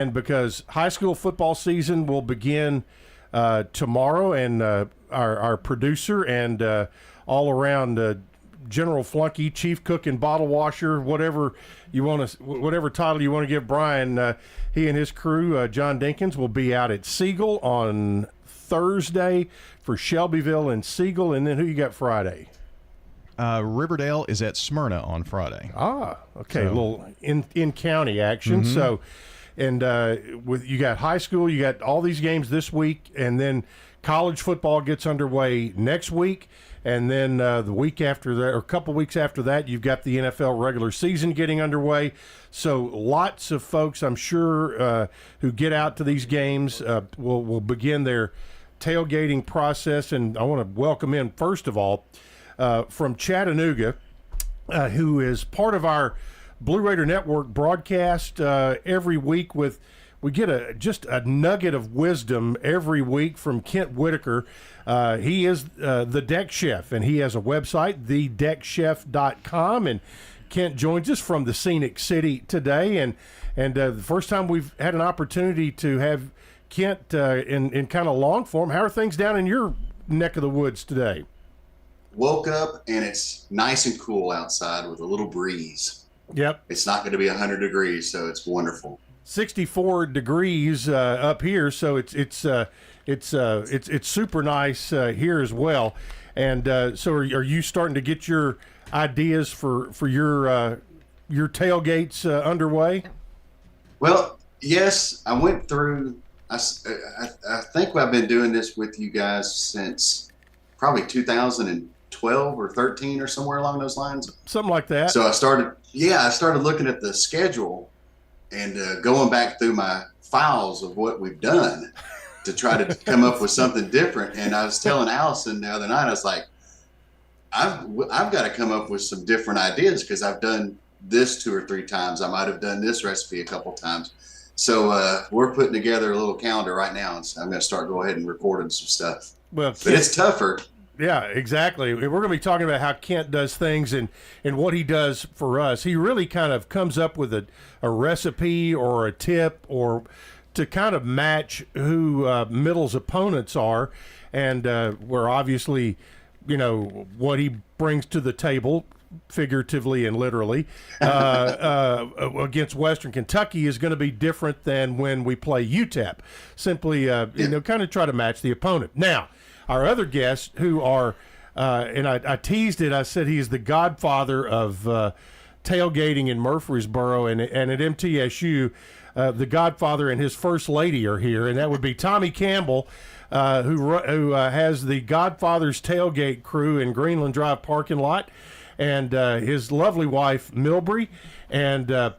And because high school football season will begin tomorrow, and our producer and all around general flunky, chief cook and bottle washer, whatever you want to, whatever title you want to give Brian, he and his crew, John Dinkins, will be out at Siegel on Thursday for Shelbyville and Siegel. And then who you got Friday? Riverdale is at Smyrna on Friday. Ah, okay, a little in county action. So, and with you got high school, you got all these games this week, and then college football gets underway next week, and then the week after that, or a couple weeks after that, you've got the NFL regular season getting underway. So, lots of folks, I'm sure, who get out to these games will begin their tailgating process, and I want to welcome in first of all. From Chattanooga, who is part of our Blue Raider Network broadcast every week. We get just a nugget of wisdom every week from Kent Whitaker. He is the Deck Chef, and he has a website, thedeckchef.com. And Kent joins us from the Scenic City today. And the first time we've had an opportunity to have Kent in kind of long form. How are things down in your neck of the woods today? Woke up and it's nice and cool outside with a little breeze. Yep. It's not going to be 100 degrees, so it's wonderful. 64 degrees up here, so it's super nice here as well. And so are you starting to get your ideas for your tailgates underway? Well, yes, I went through. I think I've been doing this with you guys since probably 2012 or 13 or somewhere along those lines. Something like that. So I started looking at the schedule and going back through my files of what we've done to try to come up with something different. And I was telling Allison the other night, I was like, I've got to come up with some different ideas because I've done this 2 or 3 times. I might have done this recipe a couple times. So we're putting together a little calendar right now. And so I'm going to start go ahead and recording some stuff. Well, but it's tougher. Yeah, exactly. We're going to be talking about how Kent does things and what he does for us. He really kind of comes up with a recipe or a tip or to kind of match who Middle's opponents are. And we're obviously, what he brings to the table, figuratively and literally, against Western Kentucky is going to be different than when we play UTEP. Simply, kind of try to match the opponent. Now, our other guests who are, and I teased it, I said he's the godfather of tailgating in Murfreesboro, and at MTSU, the godfather and his first lady are here, and that would be Tommy Campbell, who has the Godfather's Tailgate crew in Greenland Drive parking lot, and his lovely wife, Milbury. And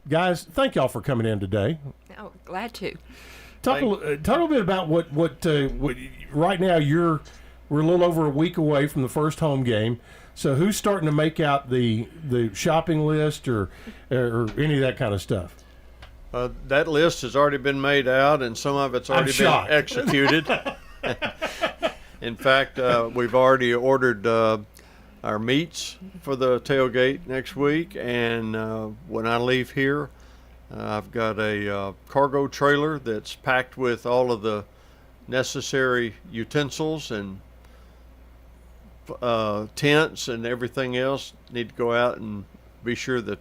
guys, thank y'all for coming in today. Oh, glad to. Talk a little bit about what right now we're a little over a week away from the first home game. So who's starting to make out the shopping list or any of that kind of stuff? That list has already been made out, and some of it's already been executed. In fact, we've already ordered our meats for the tailgate next week, and when I leave here, I've got a cargo trailer that's packed with all of the necessary utensils and tents and everything else. Need to go out and be sure the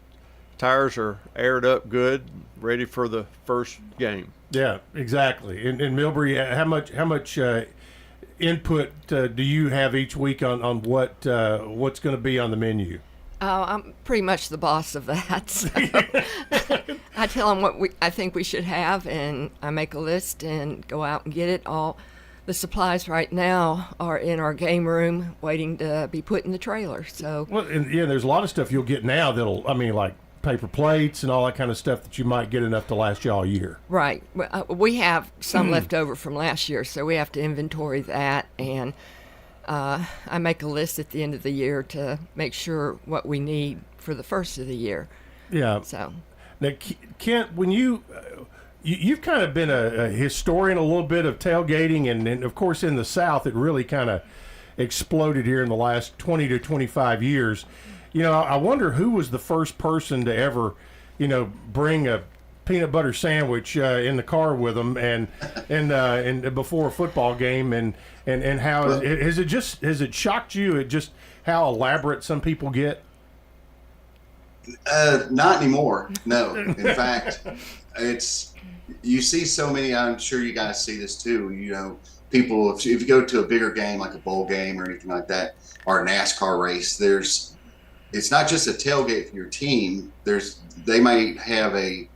tires are aired up good, ready for the first game. Yeah, exactly. And Milbury, how much input do you have each week on what's going to be on the menu? Oh, I'm pretty much the boss of that. So I tell them what I think we should have, and I make a list and go out and get it. All the supplies right now are in our game room waiting to be put in the trailer. So there's a lot of stuff you'll get now like paper plates and all that kind of stuff that you might get enough to last you all year. Right. We have some left over from last year, so we have to inventory that, and I make a list at the end of the year to make sure what we need for the first of the year. Yeah. So now, Kent, when you've kind of been a historian a little bit of tailgating, and of course in the South it really kind of exploded here in the last 20 to 25 years. I wonder who was the first person to ever, bring a peanut butter sandwich in the car with them, and before a football game, and how has it shocked you at just how elaborate some people get? Not anymore. No. In fact, you see so many. I'm sure you guys see this too. You know, people if you go to a bigger game like a bowl game or anything like that, or a NASCAR race, it's not just a tailgate for your team. They might have a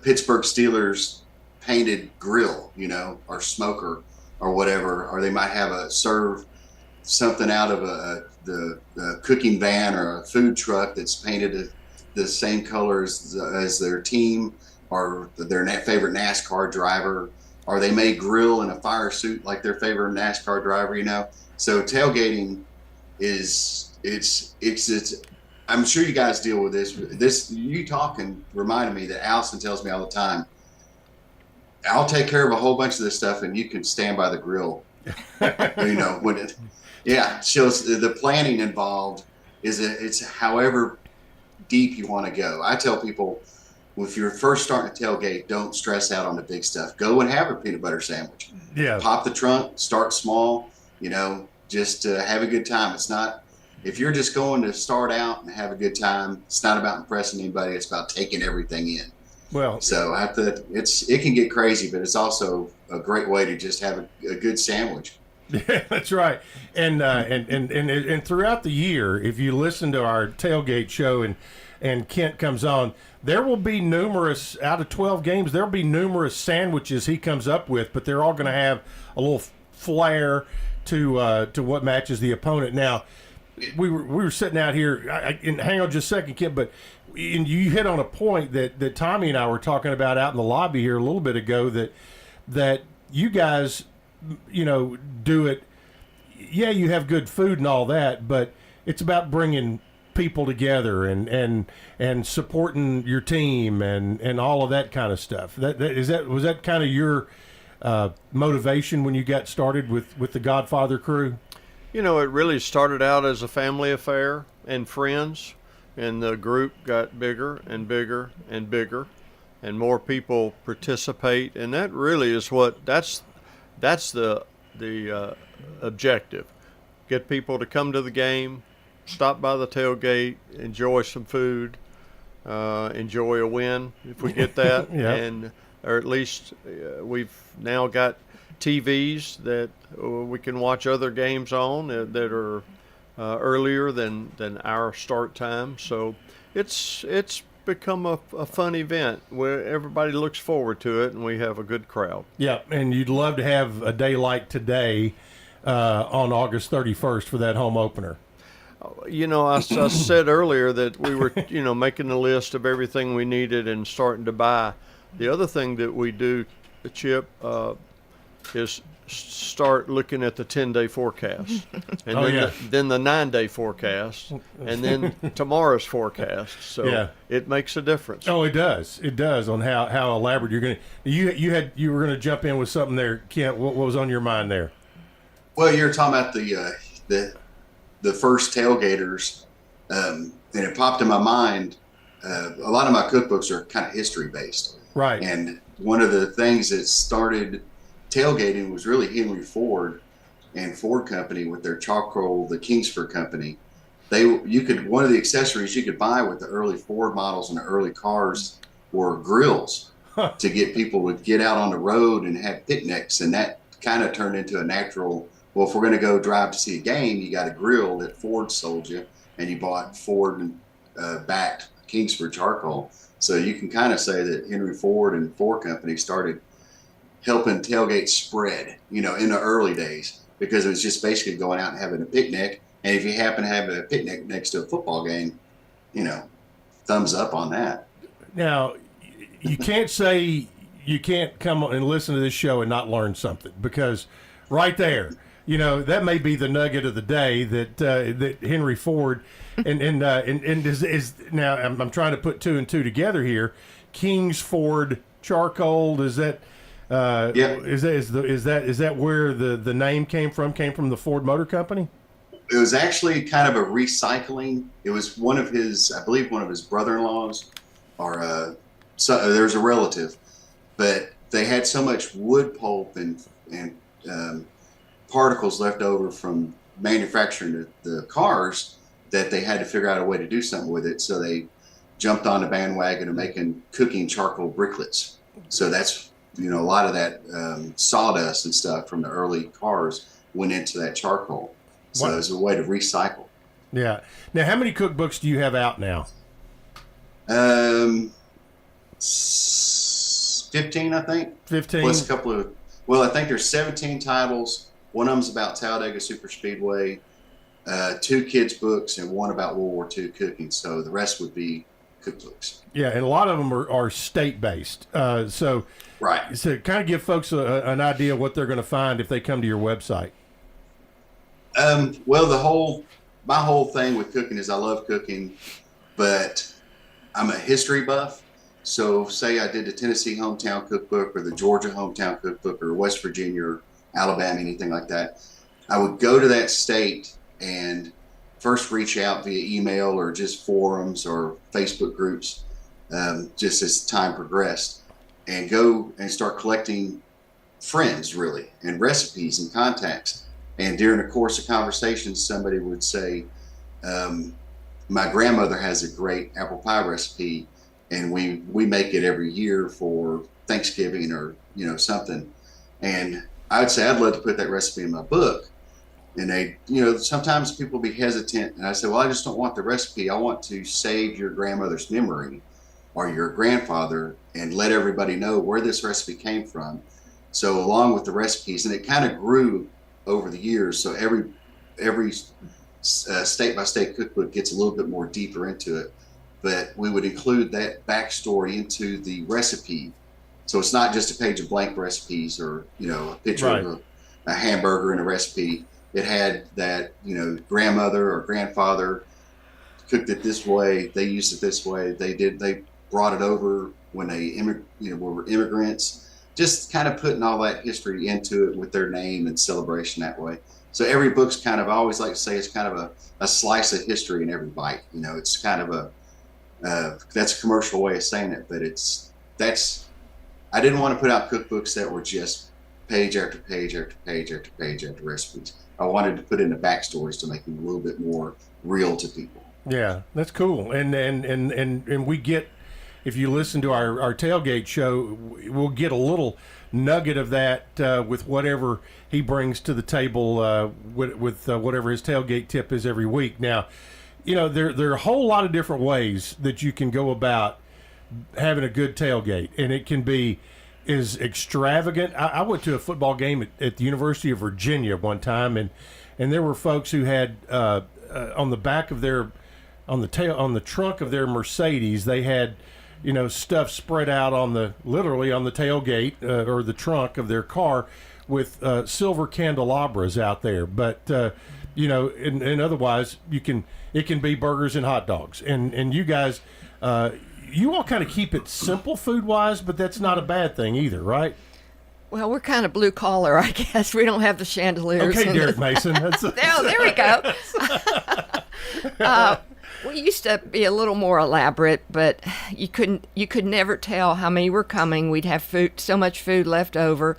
Pittsburgh Steelers painted grill, you know, or smoker or whatever, or they might have serve something out of the cooking van or a food truck that's painted the same color as their team or their favorite NASCAR driver, or they may grill in a fire suit like their favorite NASCAR driver, you know. So tailgating it's I'm sure you guys deal with this. You talking reminded me that Allison tells me all the time, I'll take care of a whole bunch of this stuff and you can stand by the grill. You know, the planning involved it's however deep you want to go. I tell people, if you're first starting a tailgate, don't stress out on the big stuff. Go and have a peanut butter sandwich. Yeah. Pop the trunk, start small, you know, just have a good time. It's not, if you're just going to start out and have a good time, it's not about impressing anybody. It's about taking everything in. Well, so it can get crazy, but it's also a great way to just have a good sandwich. Yeah, that's right. And throughout the year, if you listen to our tailgate show and Kent comes on, there will be numerous, out of 12 games, there'll be numerous sandwiches he comes up with, but they're all going to have a little flair to what matches the opponent. Now, we were sitting out here, and hang on just a second, Kent, but you hit on a point that Tommy and I were talking about out in the lobby here a little bit ago, that you guys, you know, do it. Yeah, you have good food and all that, but it's about bringing people together and supporting your team and all of that kind of stuff. Was that kind of your motivation when you got started with the Godfather crew? You know, it really started out as a family affair and friends, and the group got bigger and bigger and bigger, and more people participate, and that really is that's the objective. Get people to come to the game, stop by the tailgate, enjoy some food, enjoy a win if we get that, Yeah. or at least we've now got TVs that we can watch other games on that are earlier than our start time. So it's become a fun event where everybody looks forward to it, and we have a good crowd. Yeah, and you'd love to have a day like today on August 31st for that home opener. You know, I said earlier that we were, you know, making a list of everything we needed and starting to buy. The other thing that we do, Chip, is start looking at the 10-day forecast, and then the 9-day forecast, and then tomorrow's forecast. So it makes a difference. Oh, it does. It does on how elaborate you're going to. You were going to jump in with something there, Kent. What was on your mind there? Well, you're talking about the first tailgaters, and it popped in my mind. A lot of my cookbooks are kind of history based, right? And one of the things that started tailgating was really Henry Ford and Ford Company with their charcoal, the Kingsford Company. One of the accessories you could buy with the early Ford models and the early cars were grills to get people to get out on the road and have picnics, and that kind of turned into a natural. Well, if we're going to go drive to see a game, you got a grill that Ford sold you, and you bought Ford backed Kingsford charcoal. So you can kind of say that Henry Ford and Ford Company started helping tailgate spread, you know, in the early days, because it was just basically going out and having a picnic. And if you happen to have a picnic next to a football game, you know, thumbs up on that. Now, you can't say you can't come and listen to this show and not learn something, because right there, you know, that may be the nugget of the day that Henry Ford and is now I'm trying to put two and two together here. Kingsford charcoal, is that? Is that where the name came from? Came from the Ford Motor Company? It was actually kind of a recycling. It was one of his brother-in-laws, or there's a relative, but they had so much wood pulp and particles left over from manufacturing the cars that they had to figure out a way to do something with it. So they jumped on the bandwagon of making cooking charcoal bricklets. So that's, a lot of that sawdust and stuff from the early cars went into that charcoal. So it was a way to recycle. Yeah. Now, how many cookbooks do you have out now? 15, I think. 15? Plus a couple of, I think there's 17 titles. One of them's about Talladega Super Speedway, 2 kids' books, and one about World War II cooking. So the rest would be cookbooks. Yeah, and a lot of them are state-based. Right. So kind of give folks an idea of what they're going to find if they come to your website. My whole thing with cooking is I love cooking, but I'm a history buff. So say I did the Tennessee Hometown Cookbook or the Georgia Hometown Cookbook or West Virginia or Alabama, anything like that. I would go to that state and first reach out via email or just forums or Facebook groups, just as time progressed, and go and start collecting friends really and recipes and contacts. And during the course of conversations, somebody would say, my grandmother has a great apple pie recipe, and we make it every year for Thanksgiving or, something. And I'd say, I'd love to put that recipe in my book. And they, sometimes people be hesitant. And I said, well, I just don't want the recipe. I want to save your grandmother's memory or your grandfather and let everybody know where this recipe came from. So along with the recipes, and it kind of grew over the years. So every state-by-state cookbook gets a little bit more deeper into it. But we would include that backstory into the recipe. So it's not just a page of blank recipes or, a picture of a hamburger and a recipe. It had that, grandmother or grandfather cooked it this way. They used it this way. They brought it over when they were immigrants. Just kind of putting all that history into it with their name and celebration that way. So every book's kind of, I always like to say, it's kind of a slice of history in every bite. It's kind of that's a commercial way of saying it, but I didn't want to put out cookbooks that were just page after page after page after page after recipes. I wanted to put in the backstories to make them a little bit more real to people. Yeah, that's cool. And we get, if you listen to our tailgate show, we'll get a little nugget of that with whatever he brings to the table with whatever his tailgate tip is every week. Now, there are a whole lot of different ways that you can go about having a good tailgate, and it can be as extravagant. I went to a football game at the University of Virginia one time, and there were folks who had on the back of their on the trunk of their Mercedes, they had stuff spread out literally on the tailgate or the trunk of their car with silver candelabras out there. But and otherwise it can be burgers and hot dogs. And you guys, you all kind of keep it simple food wise, but that's not a bad thing either, right? Well, we're kind of blue collar, I guess. We don't have the chandeliers. Okay, Derek Mason. There we go. We used to be a little more elaborate, but you could never tell how many were coming. We'd have so much food left over.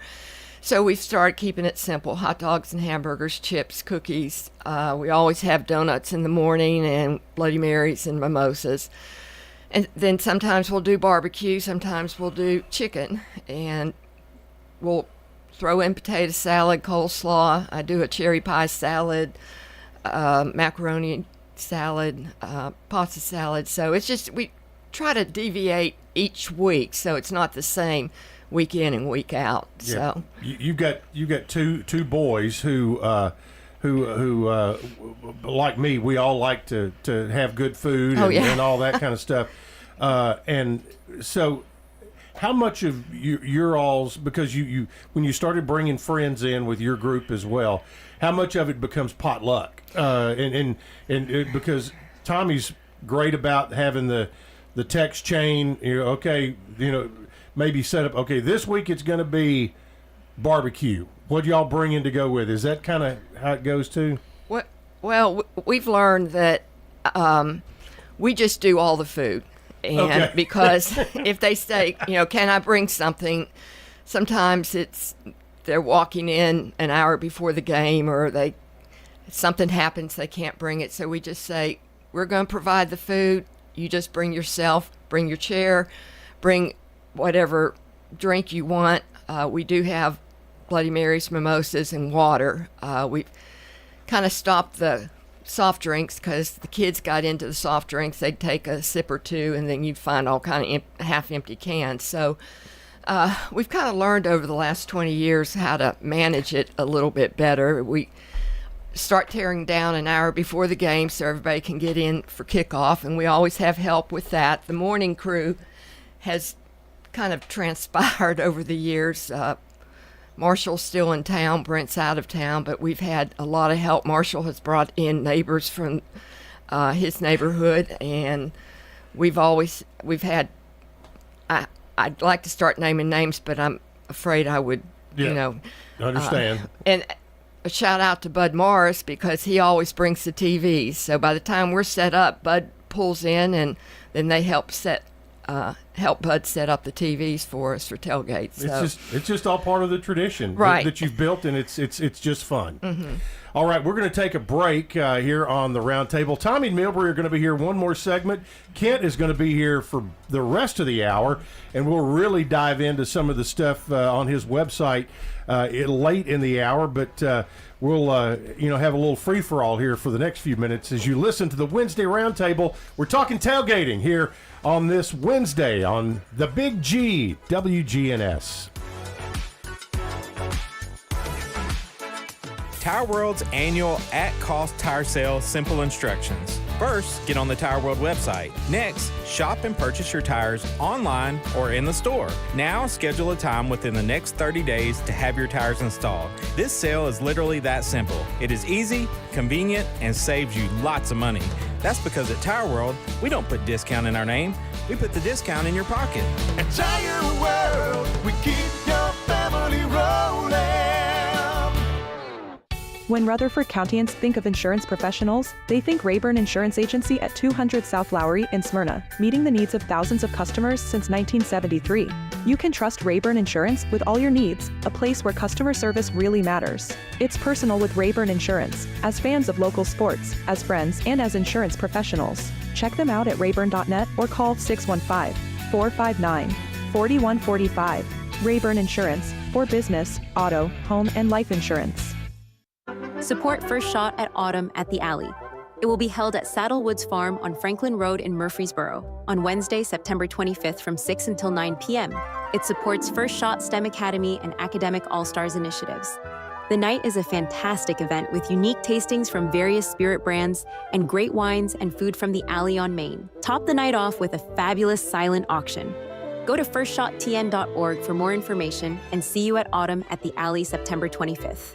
So we started keeping it simple: hot dogs and hamburgers, chips, cookies. We always have donuts in the morning and Bloody Marys and mimosas. And then sometimes we'll do barbecue, sometimes we'll do chicken, and we'll throw in potato salad, coleslaw. I do a cherry pie salad, macaroni salad, pasta salad. So it's just, we try to deviate each week so it's not the same week in and week out. Yeah. So you've got two boys who like me, we all like to have good food and all that kind of stuff. And so how much of your all's, because you when you started bringing friends in with your group as well, how much of it becomes potluck? And because Tommy's great about having the text chain, maybe set up, okay, this week it's going to be barbecue. What y'all bring in to go with? Is that kind of how it goes too? Well, we've learned that we just do all the food. And because if they say, can I bring something, sometimes they're walking in an hour before the game, or something happens, they can't bring it. So we just say, we're going to provide the food. You just bring yourself, bring your chair, bring whatever drink you want. We do have Bloody Marys, mimosas, and water. We've kind of stopped the soft drinks because the kids got into the soft drinks. They'd take a sip or two, and then you'd find all kind of half-empty cans. So we've kind of learned over the last 20 years how to manage it a little bit better. We start tearing down an hour before the game so everybody can get in for kickoff, and we always have help with that. The morning crew has kind of transpired over the years. Marshall's still in town, Brent's out of town, but we've had a lot of help. Marshall has brought in neighbors from his neighborhood, and we've had, I'd like to start naming names, but I'm afraid I would, understand. And a shout out to Bud Morris, because he always brings the TVs. So by the time we're set up, Bud pulls in, and then they help Bud set up the TVs for us for tailgates. So. It's just all part of the tradition that you've built, and it's just fun. Mm-hmm. All right, we're going to take a break here on the Roundtable. Tommy and Milbury are going to be here one more segment. Kent is going to be here for the rest of the hour, and we'll really dive into some of the stuff on his website late in the hour. But we'll have a little free for all here for the next few minutes as you listen to the Wednesday Roundtable. We're talking tailgating here on this Wednesday on the Big G, WGNS. Tire World's annual at-cost tire sale simple instructions. First, get on the Tire World website. Next, shop and purchase your tires online or in the store. Now, schedule a time within the next 30 days to have your tires installed. This sale is literally that simple. It is easy, convenient, and saves you lots of money. That's because at Tire World, we don't put discount in our name. We put the discount in your pocket. At Tire World, we keep your family rolling. When Rutherford Countyans think of insurance professionals, they think Rayburn Insurance Agency at 200 South Lowry in Smyrna, meeting the needs of thousands of customers since 1973. You can trust Rayburn Insurance with all your needs, a place where customer service really matters. It's personal with Rayburn Insurance, as fans of local sports, as friends, and as insurance professionals. Check them out at rayburn.net or call 615-459-4145. Rayburn Insurance, for business, auto, home, and life insurance. Support First Shot at Autumn at the Alley. It will be held at Saddle Woods Farm on Franklin Road in Murfreesboro on Wednesday, September 25th from 6 until 9 p.m. It supports First Shot STEM Academy and Academic All-Stars initiatives. The night is a fantastic event with unique tastings from various spirit brands and great wines and food from the Alley on Main. Top the night off with a fabulous silent auction. Go to firstshottn.org for more information and see you at Autumn at the Alley September 25th.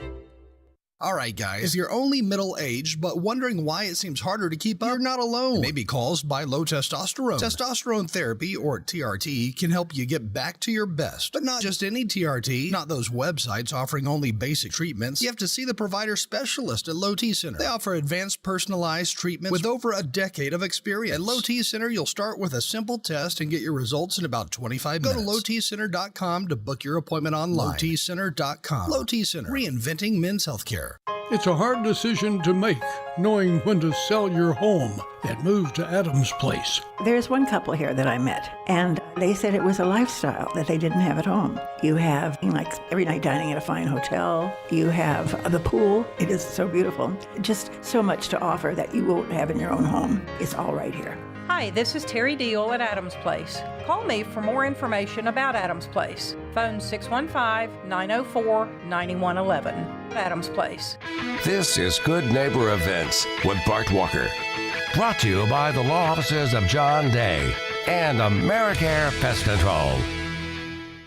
All right, guys, if you're only middle-aged but wondering why it seems harder to keep up, you're not alone. It may be caused by low testosterone. Testosterone therapy, or TRT, can help you get back to your best. But not just any TRT, not those websites offering only basic treatments. You have to see the provider specialist at Low T Center. They offer advanced personalized treatments with over a decade of experience. At Low T Center, you'll start with a simple test and get your results in about 25 minutes. Go to lowtcenter.com to book your appointment online. lowtcenter.com. Low T Center, reinventing men's healthcare. It's a hard decision to make, knowing when to sell your home and move to Adams Place. There's one couple here that I met, and they said it was a lifestyle that they didn't have at home. You have, like, every night dining at a fine hotel. You have the pool. It is so beautiful. Just so much to offer that you won't have in your own home. It's all right here. Hi, this is Terry Deal at Adams Place. Call me for more information about Adams Place. Phone 615-904-9111. Adams Place. This is Good Neighbor Events with Bart Walker. Brought to you by the law offices of John Day and AmeriCare Pest Control.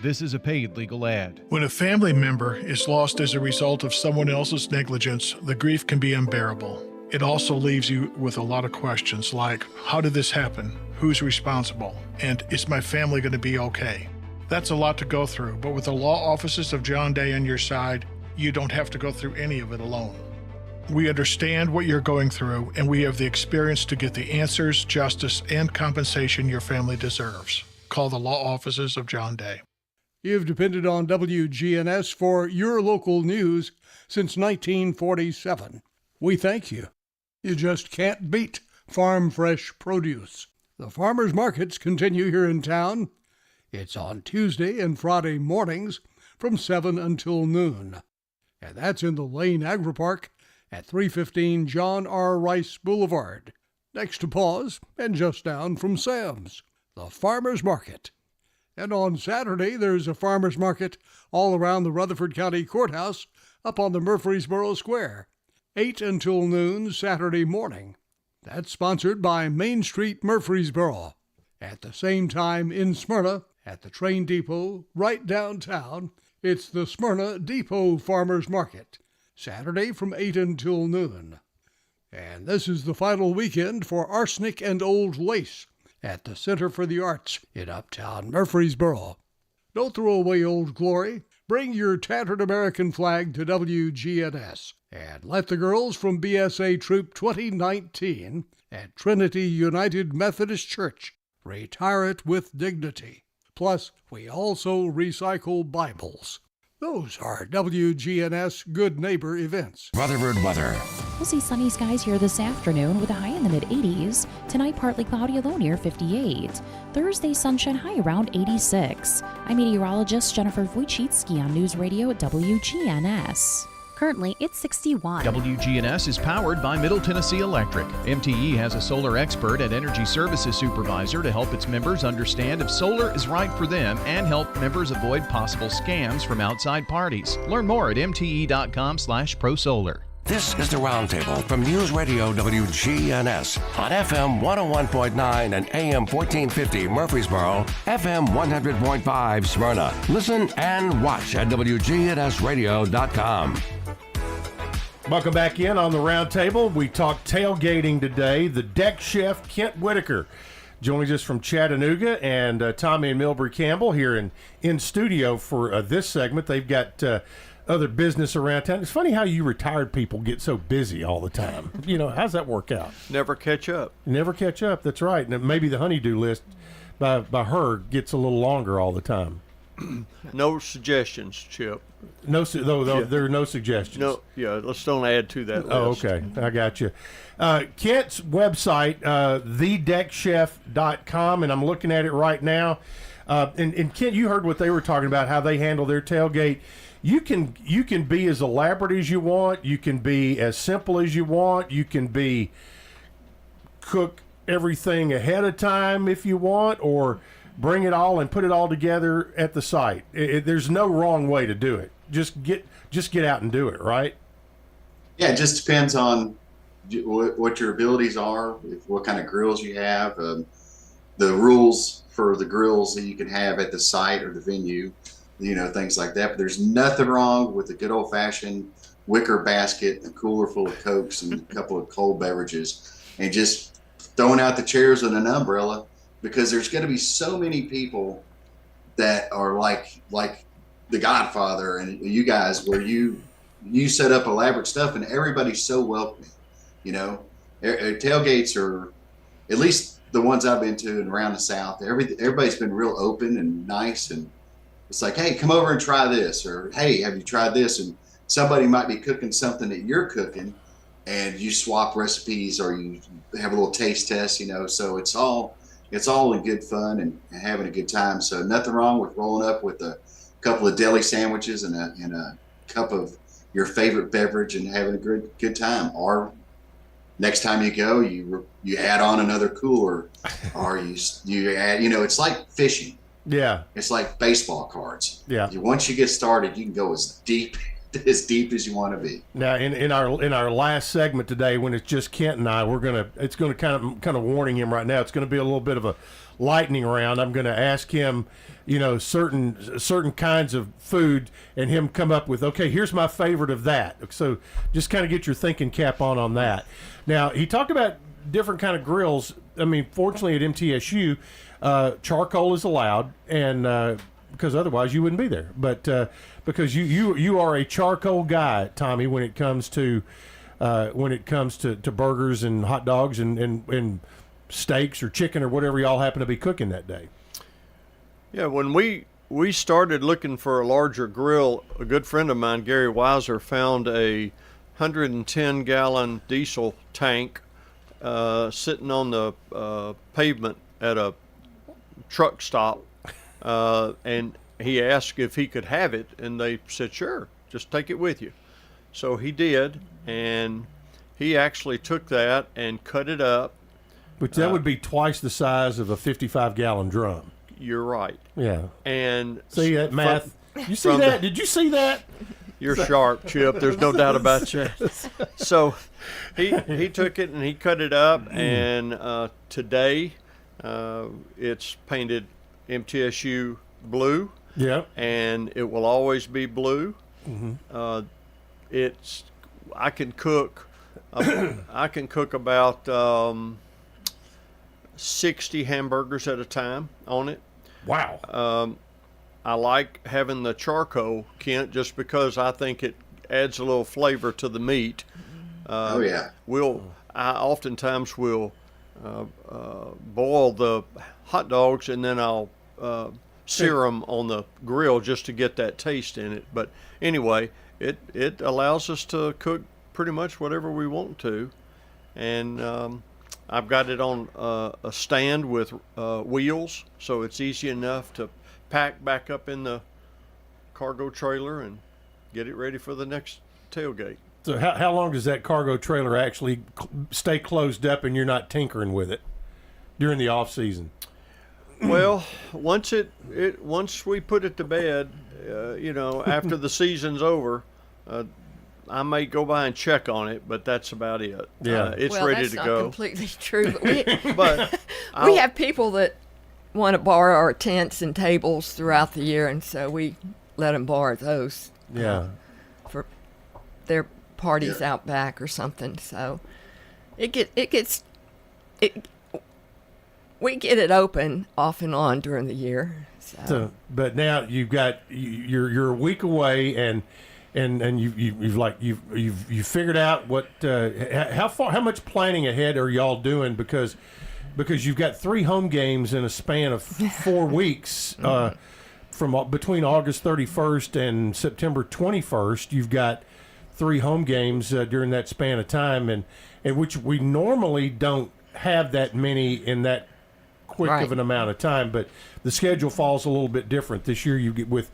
This is a paid legal ad. When a family member is lost as a result of someone else's negligence, the grief can be unbearable. It also leaves you with a lot of questions like, how did this happen? Who's responsible? And is my family going to be okay? That's a lot to go through, but with the law offices of John Day on your side, you don't have to go through any of it alone. We understand what you're going through, and we have the experience to get the answers, justice, and compensation your family deserves. Call the law offices of John Day. You've depended on WGNS for your local news since 1947. We thank you. You just can't beat farm fresh produce. The farmers markets continue here in town. It's on Tuesday and Friday mornings from 7 until noon. And that's in the Lane Agri-Park at 315 John R. Rice Boulevard, next to Paws and just down from Sam's. The Farmers Market. And on Saturday, there's a farmers market all around the Rutherford County Courthouse up on the Murfreesboro Square, 8 until noon Saturday morning. That's sponsored by Main Street Murfreesboro. At the same time in Smyrna, at the train depot right downtown, it's the Smyrna Depot Farmers Market, Saturday from 8 until noon. And this is the final weekend for Arsenic and Old Lace at the Center for the Arts in Uptown Murfreesboro. Don't throw away old glory. Bring your tattered American flag to WGNS and let the girls from BSA Troop 2019 at Trinity United Methodist Church retire it with dignity. Plus, we also recycle Bibles. Those are WGNS Good Neighbor events. Rutherford weather. We'll see sunny skies here this afternoon with a high in the mid-80s. Tonight, partly cloudy, a low near 58. Thursday, sunshine, high around 86. I'm meteorologist Jennifer Wojcicki on News Radio at WGNS. Currently, it's 61. WGNS is powered by Middle Tennessee Electric. MTE has a solar expert and energy services supervisor to help its members understand if solar is right for them and help members avoid possible scams from outside parties. Learn more at mte.com/prosolar. This is the Roundtable from News Radio WGNS on FM 101.9 and AM 1450 Murfreesboro, FM 100.5 Smyrna. Listen and watch at WGNSradio.com. Welcome back in on the Roundtable. We talked tailgating today. The deck chef, Kent Whitaker, joins us from Chattanooga, and Tommy and Milbury Campbell here in studio for this segment. They've got other business around town. It's funny how you retired people get so busy all the time. You know, how's that work out? Never catch up. Never catch up, that's right. And maybe the honeydew list by her gets a little longer all the time. No suggestions, Chip. No, there are no suggestions. No, yeah, let's don't add to that list. Oh, okay. I got you. Kent's website, thedeckchef.com, and I'm looking at it right now. And Kent, you heard what they were talking about, how they handle their tailgate. You can be as elaborate as you want. You can be as simple as you want. You can cook everything ahead of time if you want, or bring it all and put it all together at the site. There's no wrong way to do it. Just get out and do it, right? Yeah, it just depends on what your abilities are, what kind of grills you have, the rules for the grills that you can have at the site or the venue, things like that. But there's nothing wrong with a good old-fashioned wicker basket, a cooler full of Cokes, and a couple of cold beverages, and just throwing out the chairs and an umbrella, because there's going to be so many people that are like The Godfather and you guys, where you set up elaborate stuff and everybody's so welcoming. Tailgates are, at least the ones I've been to and around the South, everybody's been real open and nice, and it's like, hey, come over and try this, or hey, have you tried this? And somebody might be cooking something that you're cooking, and you swap recipes, or you have a little taste test, so it's all in good fun and having a good time. So nothing wrong with rolling up with a couple of deli sandwiches and a cup of your favorite beverage and having a good time. Or next time you go, you add on another cooler, or you add, it's like fishing. Yeah. It's like baseball cards. Yeah. Once you get started, you can go as deep as you want to be. Now, in our last segment today, when it's just Kent and I, it's gonna kind of warning him right now. It's gonna be a little bit of a lightning round. I'm gonna ask him, certain kinds of food, and him come up with, okay, here's my favorite of that. So just kind of get your thinking cap on that. Now, he talked about different kind of grills. I mean, fortunately at MTSU, charcoal is allowed, and because otherwise you wouldn't be there. But because you are a charcoal guy, Tommy, when it comes to when it comes to burgers and hot dogs and steaks or chicken or whatever y'all happen to be cooking that day. Yeah, when we started looking for a larger grill, a good friend of mine, Gary Weiser, found a 110-gallon diesel tank sitting on the pavement at a truck stop, and he asked if he could have it, and they said, sure, just take it with you. So he did, and he actually took that and cut it up. Which that would be twice the size of a 55-gallon drum. You're right. Yeah. And see that math? You see that? Did you see that? You're sharp, Chip. There's no doubt about you. So he took it and he cut it up, and today it's painted MTSU blue. Yeah. And it will always be blue. Mm-hmm. I can cook about 60 hamburgers at a time on it. Wow. I like having the charcoal, Kent, just because I think it adds a little flavor to the meat. Oh yeah. I oftentimes will boil the hot dogs, and then I'll sear them on the grill just to get that taste in it. But anyway, it allows us to cook pretty much whatever we want to, and I've got it on a stand with wheels, so it's easy enough to pack back up in the cargo trailer and get it ready for the next tailgate. So how long does that cargo trailer actually stay closed up and you're not tinkering with it during the off season? Well, once we put it to bed, after the season's over, I may go by and check on it, but that's about it. Yeah, it's ready to go. That's not completely true. But we have people that want to borrow our tents and tables throughout the year, and so we let them borrow those. Yeah. For their parties out back or something. So we get it open off and on during the year. So but now you're a week away, and you've figured out what how much planning ahead are y'all doing, because you've got 3 home games in a span of 4 weeks from between August 31st and September 21st. You've got 3 home games during that span of time, and which we normally don't have that many in that quick of an amount of time, but the schedule falls a little bit different this year. You get with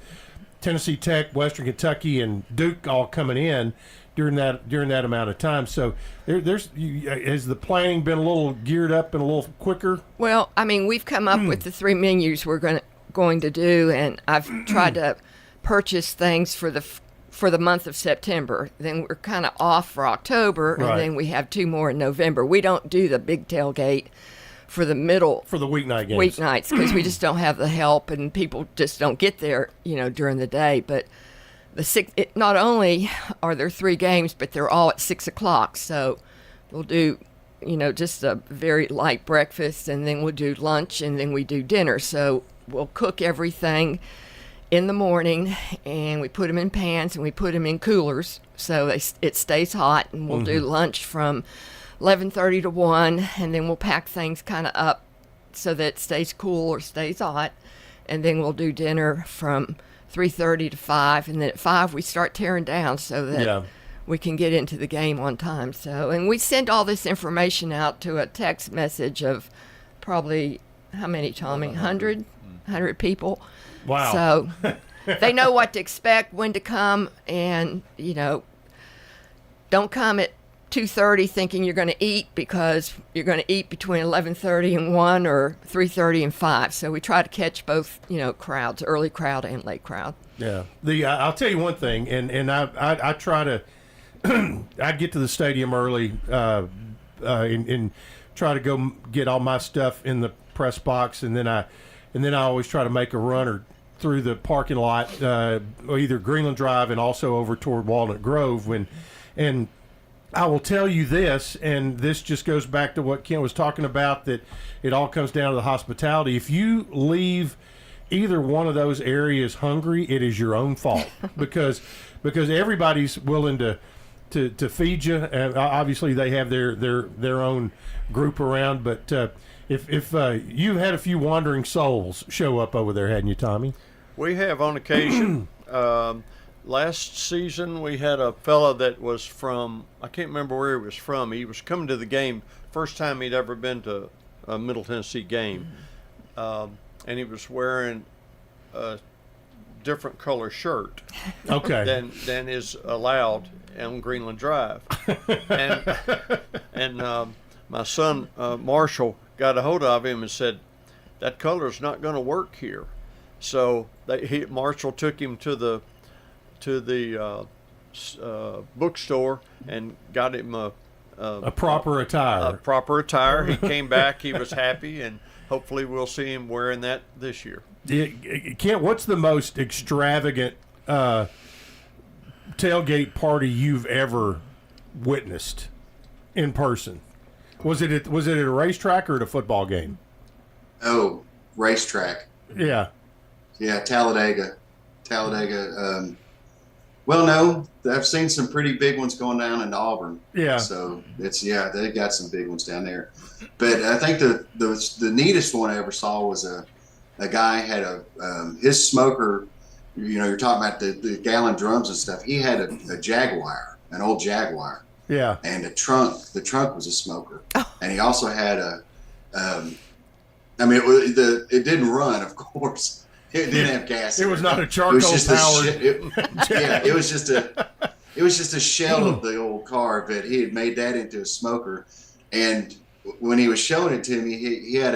Tennessee Tech, Western Kentucky, and Duke all coming in during that amount of time. So has the planning been a little geared up and a little quicker? Well, I mean, we've come up with the 3 menus we're going to do, and I've tried to purchase things for the month of September. Then we're kind of off for October, and then we have 2 more in November. We don't do the big tailgate for the weeknight games. Weeknights, because we just don't have the help, and people just don't get there, during the day. But not only are there 3 games, but they're all at 6 o'clock. So we'll do, just a very light breakfast, and then we'll do lunch, and then we do dinner. So we'll cook everything in the morning, and we put them in pans, and we put them in coolers so it stays hot. And we'll do lunch from 11:30 to 1, and then we'll pack things kind of up so that it stays cool or stays hot, and then we'll do dinner from 3:30 to 5, and then at 5 we start tearing down so that we can get into the game on time. So, and we send all this information out to a text message of probably, how many, Tommy? 100 people. Wow. So they know what to expect, when to come, and don't come at 2:30 thinking you're going to eat, because you're going to eat between 11:30 and 1 or 3:30 and 5. So we try to catch both, crowds, early crowd and late crowd. Yeah. I'll tell you one thing, and I try to I get to the stadium early and try to go get all my stuff in the press box, and then I always try to make a run through the parking lot, either Greenland Drive and also over toward Walnut Grove. And I will tell you this, and this just goes back to what Kent was talking about, that it all comes down to the hospitality. If you leave either one of those areas hungry, it is your own fault because everybody's willing to to feed you. Obviously, they have their own group around. But if you've had a few wandering souls show up over there, hadn't you, Tommy? We have on occasion. Last season, we had a fella that was from, I can't remember where he was from. He was coming to the game, first time he'd ever been to a Middle Tennessee game. And he was wearing a different color shirt than is allowed on Greenland Drive. and my son, Marshall, got a hold of him and said, that color's not going to work here. So Marshall took him to the bookstore and got him a proper attire. A proper attire. He came back. He was happy, and hopefully we'll see him wearing that this year. Kent, what's the most extravagant tailgate party you've ever witnessed in person? Was it at a racetrack or at a football game? Oh, racetrack. Yeah. Yeah, Talladega. Well, no, I've seen some pretty big ones going down in Auburn. Yeah. So they got some big ones down there. But I think the neatest one I ever saw was a guy had his smoker. You're talking about the gallon drums and stuff. He had a Jaguar, an old Jaguar. Yeah. And the trunk was a smoker, and he also had it didn't run, of course. It didn't have gas. It was not a charcoal powered. It was just a shell of the old car, but he had made that into a smoker. And when he was showing it to me, he had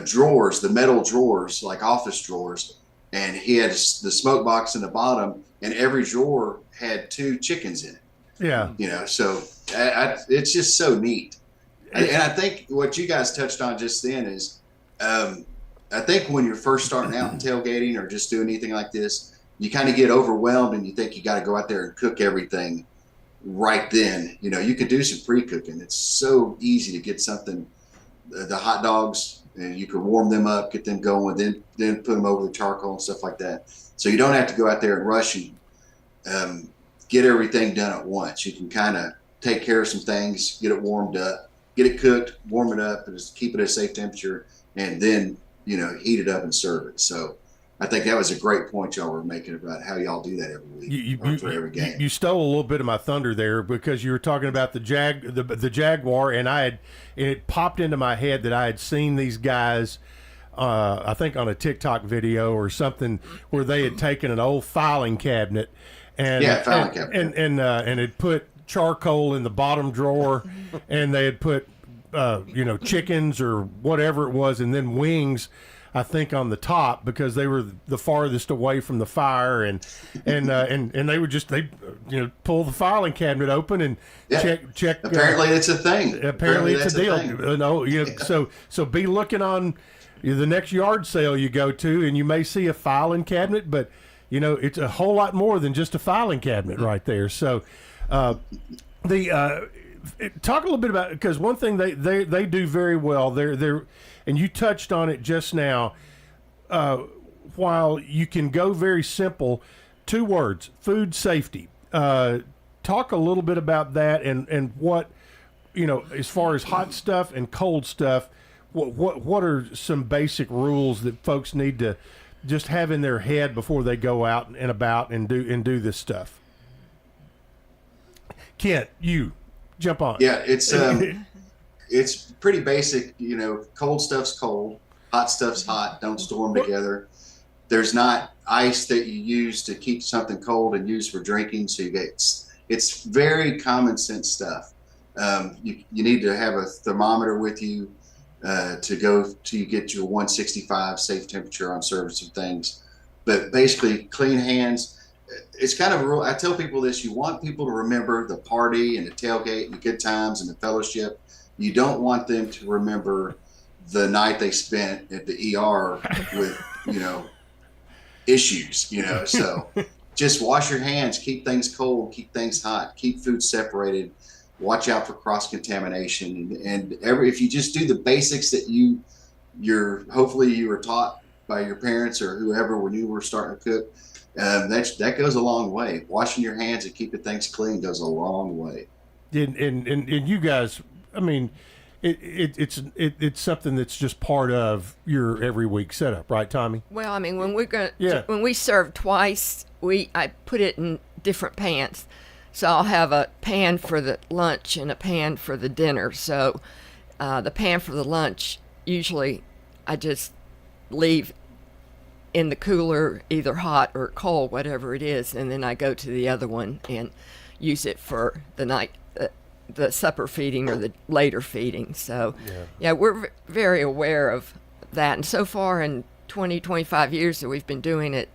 drawers, the metal drawers, like office drawers, and he had the smoke box in the bottom, and every drawer had 2 chickens in it. Yeah. So it's just so neat. And I think what you guys touched on just then is, I think when you're first starting out in tailgating or just doing anything like this, you kind of get overwhelmed and you think you got to go out there and cook everything right then. You can do some pre-cooking. It's so easy to get something, the hot dogs, and you can warm them up, get them going, then put them over the charcoal and stuff like that. So you don't have to go out there and rush and get everything done at once. You can kind of take care of some things, get it warmed up, get it cooked, warm it up, and just keep it at a safe temperature, and then, heat it up and serve it. So I think that was a great point y'all were making about how y'all do that every week for every game. You stole a little bit of my thunder there because you were talking about the Jaguar, and it popped into my head that I had seen these guys, I think on a TikTok video or something, where they had taken an old filing cabinet and had put charcoal in the bottom drawer, and they had put chickens or whatever it was, and then wings, I think, on the top, because they were the farthest away from the fire, and they would pull the filing cabinet open and check. Apparently, it's a thing. Apparently, it's a deal. So be looking on the next yard sale you go to, and you may see a filing cabinet, but it's a whole lot more than just a filing cabinet right there. So. Talk a little bit about, because one thing they do very well, they're and you touched on it just now, while you can go very simple, 2 words: food safety. Talk a little bit about that and what, as far as hot stuff and cold stuff, what are some basic rules that folks need to just have in their head before they go out and about and do this stuff? Kent, you jump on. Yeah, it's pretty basic. Cold stuff's cold, hot stuff's hot. Don't store them together. There's not ice that you use to keep something cold and use for drinking. So it's very common sense stuff. You need to have a thermometer with you to go till you get your 165 safe temperature on surface of things. But basically, clean hands. It's kind of a rule. I tell people this: you want people to remember the party and the tailgate and the good times and the fellowship. You don't want them to remember the night they spent at the ER with, issues, So just wash your hands, keep things cold, keep things hot, keep food separated, watch out for cross-contamination. And if you just do the basics that hopefully you were taught by your parents or whoever when you were starting to cook, that goes a long way. Washing your hands and keeping things clean goes a long way. And you guys, I mean, it's something that's just part of your every week setup, right, Tommy? Well, I mean, when we serve twice, I put it in different pans. So I'll have a pan for the lunch and a pan for the dinner. So the pan for the lunch, usually I just leave in the cooler, either hot or cold, whatever it is, and then I go to the other one and use it for the night, the supper feeding or the later feeding. So, yeah, we're very aware of that. And so far in 25 years that we've been doing it,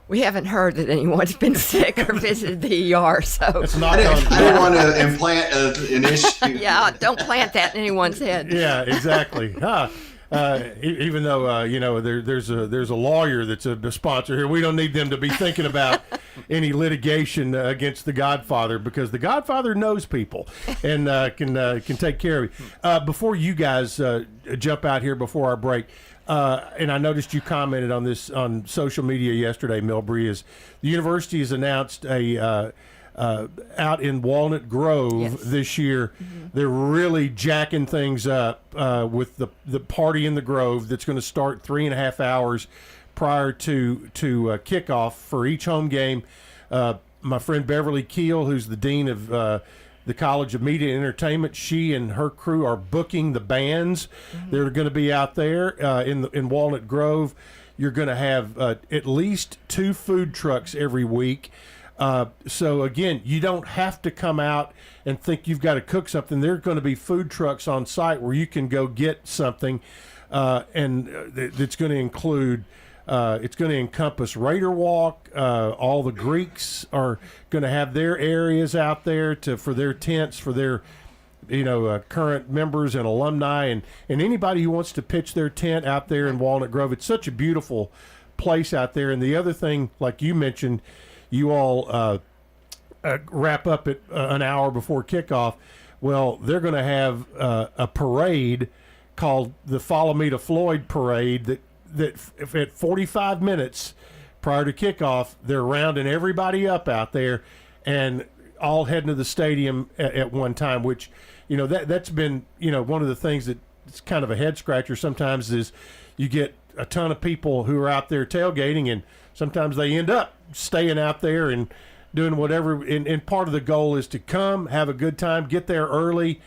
we haven't heard that anyone's been sick or visited the ER. So I don't want to implant an issue. Yeah, don't plant that in anyone's head. Yeah, exactly. Even though there's a lawyer that's a sponsor here, we don't need them to be thinking about any litigation against the Godfather, because the Godfather knows people and can take care of you. Before you guys jump out here before our break, and I noticed you commented on this on social media yesterday, Milbury, is the university has announced a out in Walnut Grove this year. Mm-hmm. They're really jacking things up with the party in the Grove that's going to start 3.5 hours prior to kickoff for each home game. My friend Beverly Keel, who's the dean of the College of Media and Entertainment, she and her crew are booking the bands. Mm-hmm. They're going to be out there in Walnut Grove. You're going to have at least 2 food trucks every week. So again, you don't have to come out and think you've got to cook something. There are going to be food trucks on site where you can go get something, and it's going to include. It's going to encompass Raider Walk. All the Greeks are going to have their areas out there for their tents, for their current members and alumni, and anybody who wants to pitch their tent out there in Walnut Grove. It's such a beautiful place out there. And the other thing, like you mentioned, you all wrap up at an hour before kickoff. Well, they're going to have a parade called the Follow Me to Floyd Parade that if at 45 minutes prior to kickoff, they're rounding everybody up out there and all heading to the stadium at one time, which, that's been, one of the things that's kind of a head scratcher sometimes is you get a ton of people who are out there tailgating, and sometimes they end up staying out there and doing whatever. And part of the goal is to come, have a good time, get there early.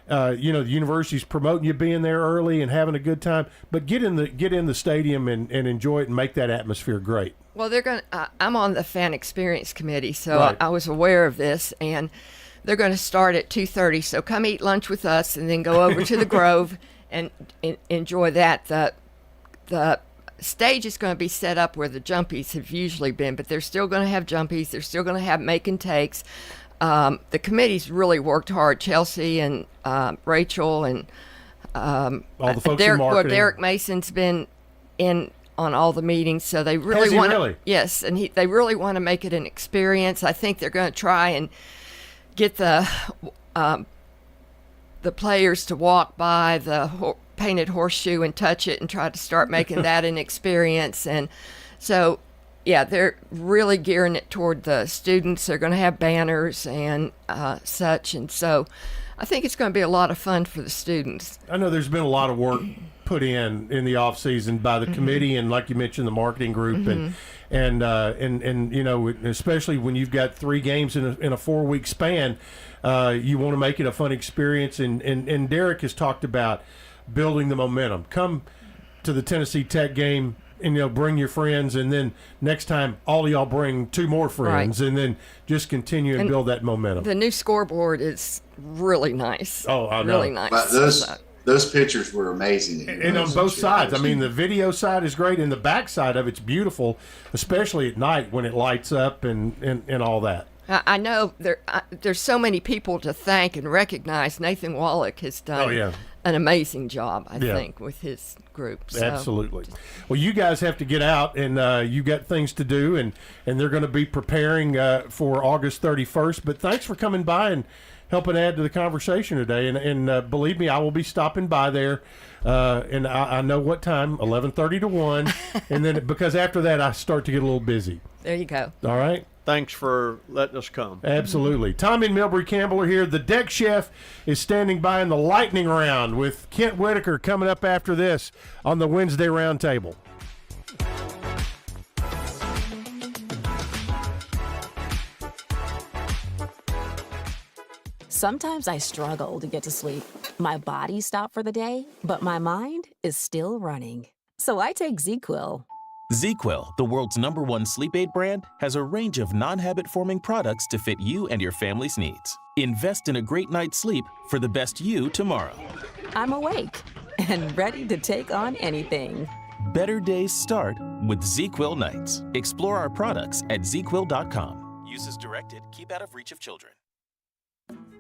The university's promoting you being there early and having a good time, but get in the stadium and enjoy it and make that atmosphere great. Well, they're going. I'm on the fan experience committee, so right. I was aware of this, and they're going to start at 2:30. So come eat lunch with us, and then go over to the Grove and enjoy that. The stage is going to be set up where the jumpies have usually been, but they're still going to have jumpies. They're still going to have make and takes. The committee's really worked hard. Chelsea and Rachel and all the folks in marketing. Derek Mason's been in on all the meetings, so they really want. Really? Yes, and they really want to make it an experience. I think they're going to try and get the players to walk by the painted horseshoe and touch it, and try to start making that an experience. And so. Yeah, they're really gearing it toward the students. They're going to have banners and such. And so I think it's going to be a lot of fun for the students. I know there's been a lot of work put in the off season by the committee and, like you mentioned, the marketing group. And especially when you've got 3 games in a 4-week span, you want to make it a fun experience. And Derek has talked about building the momentum. Come to the Tennessee Tech game, and bring your friends, and then next time all of y'all bring 2 more friends, right. And then just continue and build that momentum. The new scoreboard is really nice. Oh, I know. Really nice. But those pictures were amazing. And on both sides. I mean, the video side is great, and the back side of it's beautiful, especially at night when it lights up and all that. I know there's so many people to thank and recognize. Nathan Wallach has done an amazing job, I think, with his group. So. Absolutely. Well, you guys have to get out, and you got things to do, and they're going to be preparing for August 31st. But thanks for coming by and helping add to the conversation today. And believe me, I will be stopping by there. And I know what time, 11:30 to 1. And then because after that, I start to get a little busy. There you go. All right. Thanks for letting us come. Absolutely. Tommy and Milbury Campbell are here. The Deck Chef is standing by in the lightning round with Kent Whitaker coming up after this on the Wednesday Roundtable. Sometimes I struggle to get to sleep. My body stopped for the day, but my mind is still running. So I take ZQuil. ZQuil, the world's #1 sleep aid brand, has a range of non-habit-forming products to fit you and your family's needs. Invest in a great night's sleep for the best you tomorrow. I'm awake and ready to take on anything. Better days start with ZQuil nights. Explore our products at ZQuil.com. Use as directed. Keep out of reach of children.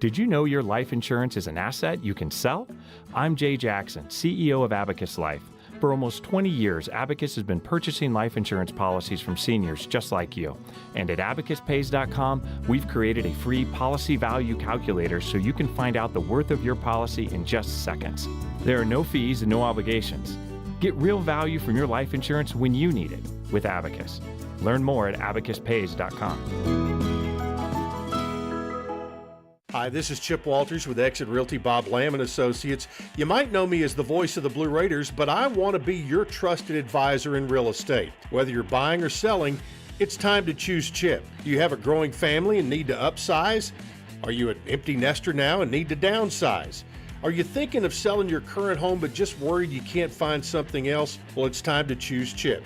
Did you know your life insurance is an asset you can sell? I'm Jay Jackson, CEO of Abacus Life. For almost 20 years, Abacus has been purchasing life insurance policies from seniors just like you. And at abacuspays.com, we've created a free policy value calculator so you can find out the worth of your policy in just seconds. There are no fees and no obligations. Get real value from your life insurance when you need it with Abacus. Learn more at abacuspays.com. Hi, this is Chip Walters with Exit Realty Bob Lamb & Associates. You might know me as the voice of the Blue Raiders, but I want to be your trusted advisor in real estate. Whether you're buying or selling, it's time to choose Chip. Do you have a growing family and need to upsize? Are you an empty nester now and need to downsize? Are you thinking of selling your current home but just worried you can't find something else? Well, it's time to choose Chip.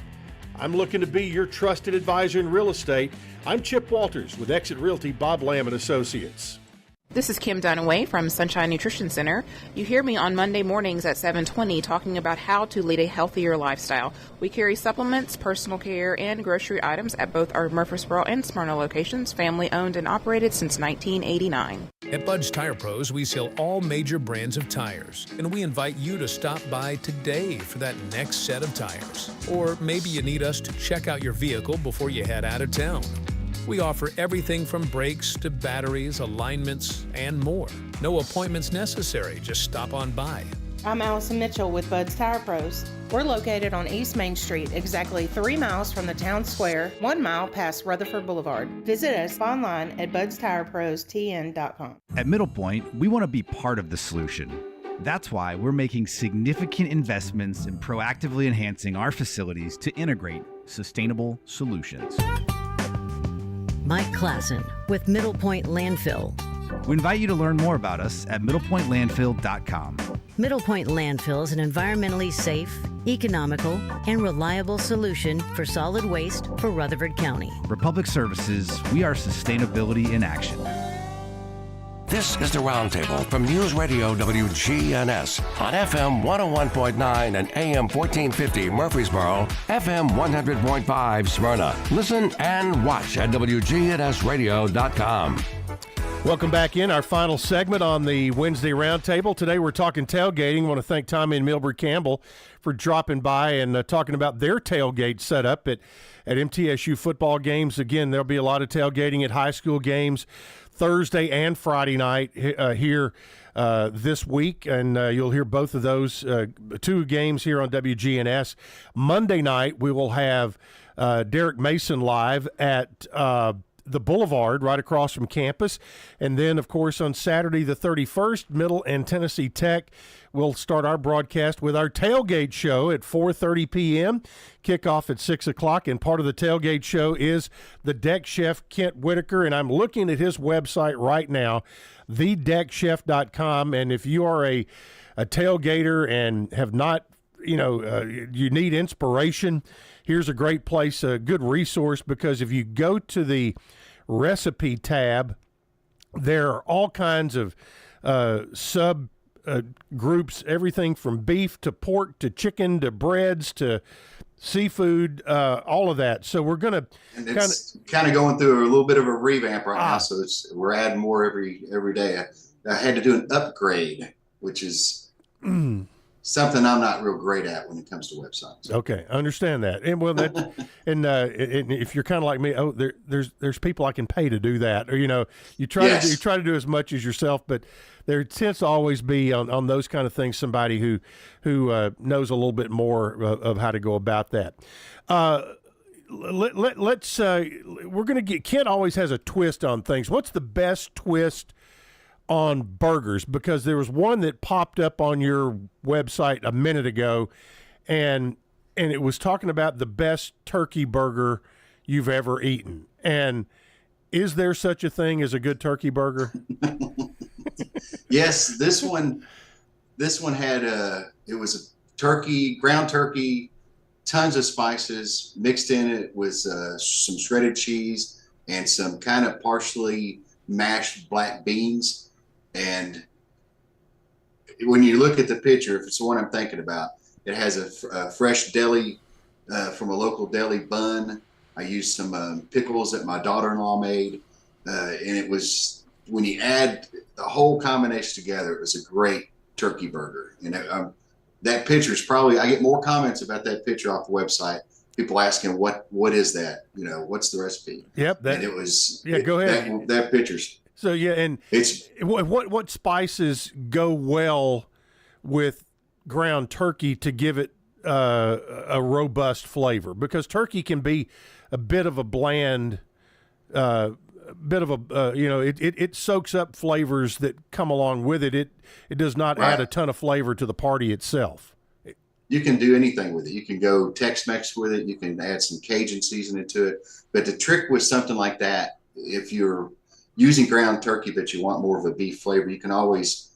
I'm looking to be your trusted advisor in real estate. I'm Chip Walters with Exit Realty Bob Lamb & Associates. This is Kim Dunaway from Sunshine Nutrition Center. You hear me on Monday mornings at 7:20 talking about how to lead a healthier lifestyle. We carry supplements, personal care, and grocery items at both our Murfreesboro and Smyrna locations, family owned and operated since 1989. At Bud's Tire Pros, we sell all major brands of tires, and we invite you to stop by today for that next set of tires. Or maybe you need us to check out your vehicle before you head out of town. We offer everything from brakes to batteries, alignments, and more. No appointments necessary, just stop on by. I'm Allison Mitchell with Bud's Tire Pros. We're located on East Main Street, exactly 3 miles from the town square, 1 mile past Rutherford Boulevard. Visit us online at budstirepros.tn.com. At Middle Point, we want to be part of the solution. That's why we're making significant investments in proactively enhancing our facilities to integrate sustainable solutions. Mike Klassen with Middle Point Landfill. We invite you to learn more about us at middlepointlandfill.com. Middle Point Landfill is an environmentally safe, economical, and reliable solution for solid waste for Rutherford County. For public services, we are sustainability in action. This is the Roundtable from News Radio WGNS on FM 101.9 and AM 1450 Murfreesboro, FM 100.5 Smyrna. Listen and watch at WGNSradio.com. Welcome back in our final segment on the Wednesday Roundtable. Today we're talking tailgating. I want to thank Tommy and Milbury Campbell for dropping by and talking about their tailgate setup at MTSU football games. Again, there'll be a lot of tailgating at high school games Thursday and Friday night here this week, and you'll hear both of those 2 games here on WGNS. Monday night, we will have Derek Mason live at the Boulevard right across from campus. And then, of course, on Saturday the 31st, Middle and Tennessee Tech will start our broadcast with our tailgate show at 4:30 p.m., kickoff at 6 o'clock. And part of the tailgate show is the Deck Chef, Kent Whitaker. And I'm looking at his website right now, thedeckchef.com. And if you are a tailgater and have not, you need inspiration, here's a great place, a good resource, because if you go to the recipe tab, there are all kinds of sub groups, everything from beef to pork to chicken to breads to seafood, all of that. So we're going to kind of going through a little bit of a revamp right now. So we're adding more every day. I had to do an upgrade, which is something I'm not real great at when it comes to websites. Okay, I understand that. And well, that and if you're kind of like me, there's people I can pay to do that, or you try to do as much as yourself, but there tends to always be on those kind of things somebody who knows a little bit more of how to go about that. Let's we're going to get. Kent always has a twist on things. What's the best twist on burgers? Because there was one that popped up on your website a minute ago, and it was talking about the best turkey burger you've ever eaten. And is there such a thing as a good turkey burger? Yes, this one had it was a turkey, ground turkey, tons of spices mixed in it with some shredded cheese and some kind of partially mashed black beans. And when you look at the picture, if it's the one I'm thinking about, it has a fresh deli from a local deli bun. I used some pickles that my daughter-in-law made. And it was, when you add the whole combination together, it was a great turkey burger. And that picture is probably, I get more comments about that picture off the website. People asking, what is that? What's the recipe? Yep. And it was, go ahead. That picture's. So and it's what spices go well with ground turkey to give it a robust flavor? Because turkey can be a bit of a bland, it soaks up flavors that come along with it. It does not add a ton of flavor to the party itself. You can do anything with it. You can go Tex-Mex with it. You can add some Cajun seasoning to it. But the trick with something like that, if you're using ground turkey, but you want more of a beef flavor, you can always,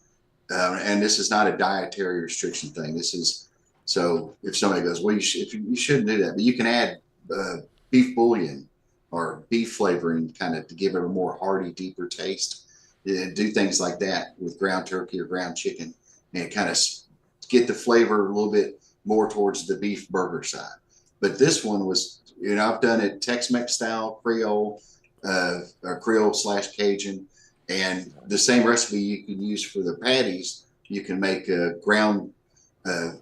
and this is not a dietary restriction thing. This is, so if somebody goes, well, you shouldn't do that, but you can add beef bouillon or beef flavoring kind of to give it a more hearty, deeper taste. Do things like that with ground turkey or ground chicken and kind of get the flavor a little bit more towards the beef burger side. But this one was, I've done it Tex-Mex style, Creole, or Creole/Cajun, and the same recipe you can use for the patties. You can make a ground,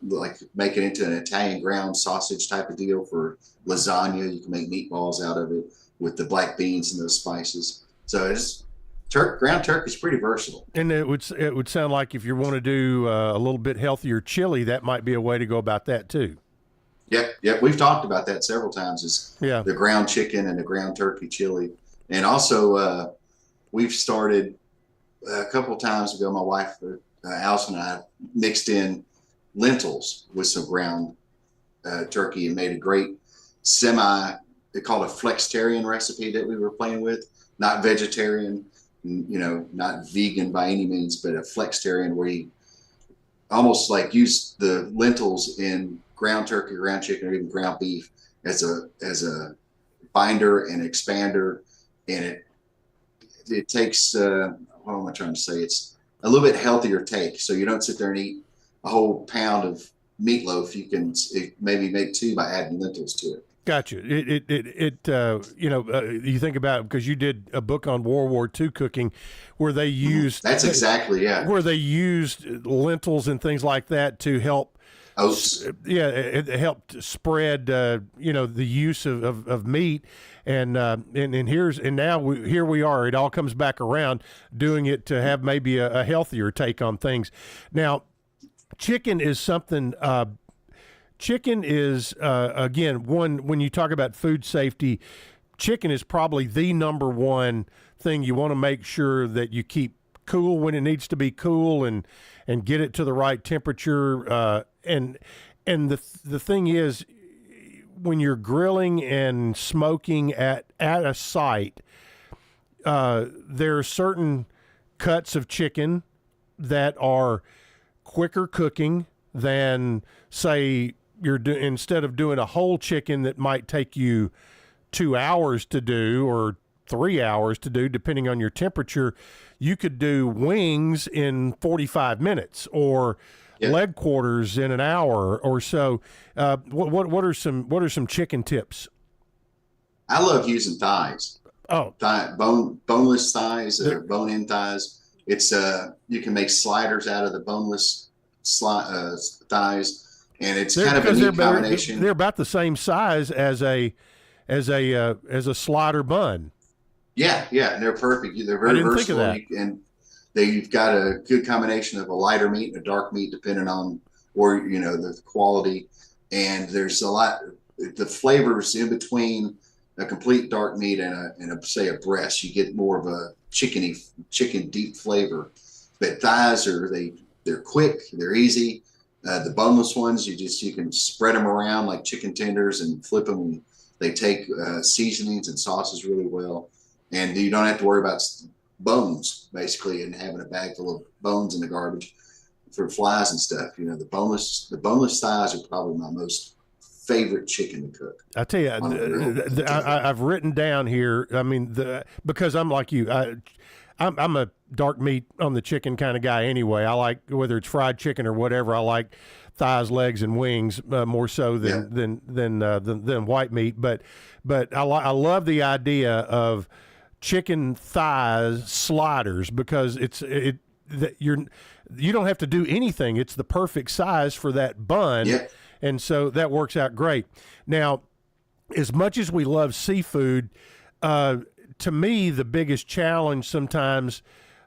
like make it into an Italian ground sausage type of deal for lasagna. You can make meatballs out of it with the black beans and those spices. So it's ground turkey is pretty versatile. And it would sound like if you want to do a little bit healthier chili, that might be a way to go about that too. Yep. We've talked about that several times. Is the ground chicken and the ground turkey chili. And also, we've started a couple of times ago, my wife, Allison, and I mixed in lentils with some ground turkey and made a great they called a flexitarian recipe that we were playing with. Not vegetarian, not vegan by any means, but a flexitarian where you almost like use the lentils in ground turkey, ground chicken, or even ground beef as a binder and expander. And it takes, what am I trying to say? It's a little bit healthier take. So you don't sit there and eat a whole pound of meatloaf. You can maybe make two by adding lentils to it. Gotcha. You think about it because you did a book on World War II cooking where they used. That's exactly, where they used lentils and things like that to help. Oats. Yeah, it helped spread, the use of meat. And now here we are. It all comes back around, doing it to have maybe a healthier take on things. Now, chicken is something. Chicken is again when you talk about food safety, chicken is probably the number one thing you want to make sure that you keep cool when it needs to be cool and get it to the right temperature. And the thing is, when you're grilling and smoking at a site, there are certain cuts of chicken that are quicker cooking than, say, instead of doing a whole chicken that might take you 2 hours to do or 3 hours to do, depending on your temperature, you could do wings in 45 minutes or leg quarters in an hour or so. What are some chicken tips? I love using thighs. Oh, boneless thighs or bone-in thighs. It's you can make sliders out of the boneless thighs, and it's kind of a neat combination. They're about the same size as a slider bun. Yeah, and they're perfect. They're very versatile, and they've got a good combination of a lighter meat and a dark meat, depending on the quality. And there's a lot, the flavors in between a complete dark meat and a breast. You get more of a chicken deep flavor. But thighs they're quick, they're easy. The boneless ones, you can spread them around like chicken tenders and flip them. And they take seasonings and sauces really well, and you don't have to worry about bones basically and having a bag full of bones in the garbage for flies and stuff. The boneless thighs are probably my most favorite chicken to cook. I tell you, I've written down here. I mean, because I'm like you, I'm a dark meat on the chicken kind of guy anyway. I like, whether it's fried chicken or whatever, I like thighs, legs, and wings more so than white meat. But I love the idea of chicken thighs sliders, because you don't have to do anything. It's the perfect size for that bun. Yeah. And so that works out great. Now, as much as we love seafood, to me, the biggest challenge sometimes,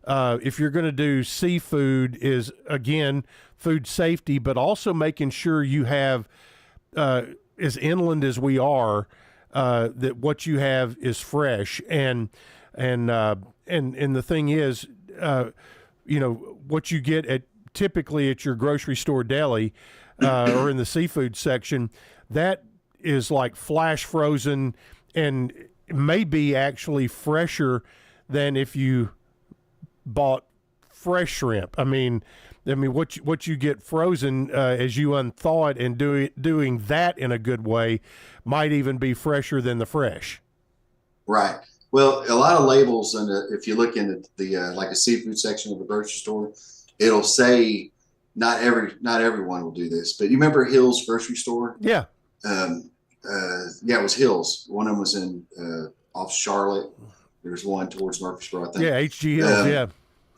if you're going to do seafood, is, again, food safety, but also making sure you have, as inland as we are, that what you have is fresh. And the thing is, what you get typically at your grocery store deli or in the seafood section, that is like flash frozen and may be actually fresher than if you bought fresh shrimp. I mean, what you get frozen as you unthaw it, and doing that in a good way might even be fresher than the fresh. Right. Well, a lot of labels, and if you look in the like a seafood section of a grocery store, it'll say not everyone will do this, but you remember Hill's grocery store? Yeah. It was Hill's. One of them was in off Charlotte. There's one towards Murfreesboro, I think. Yeah, H.G. Hills.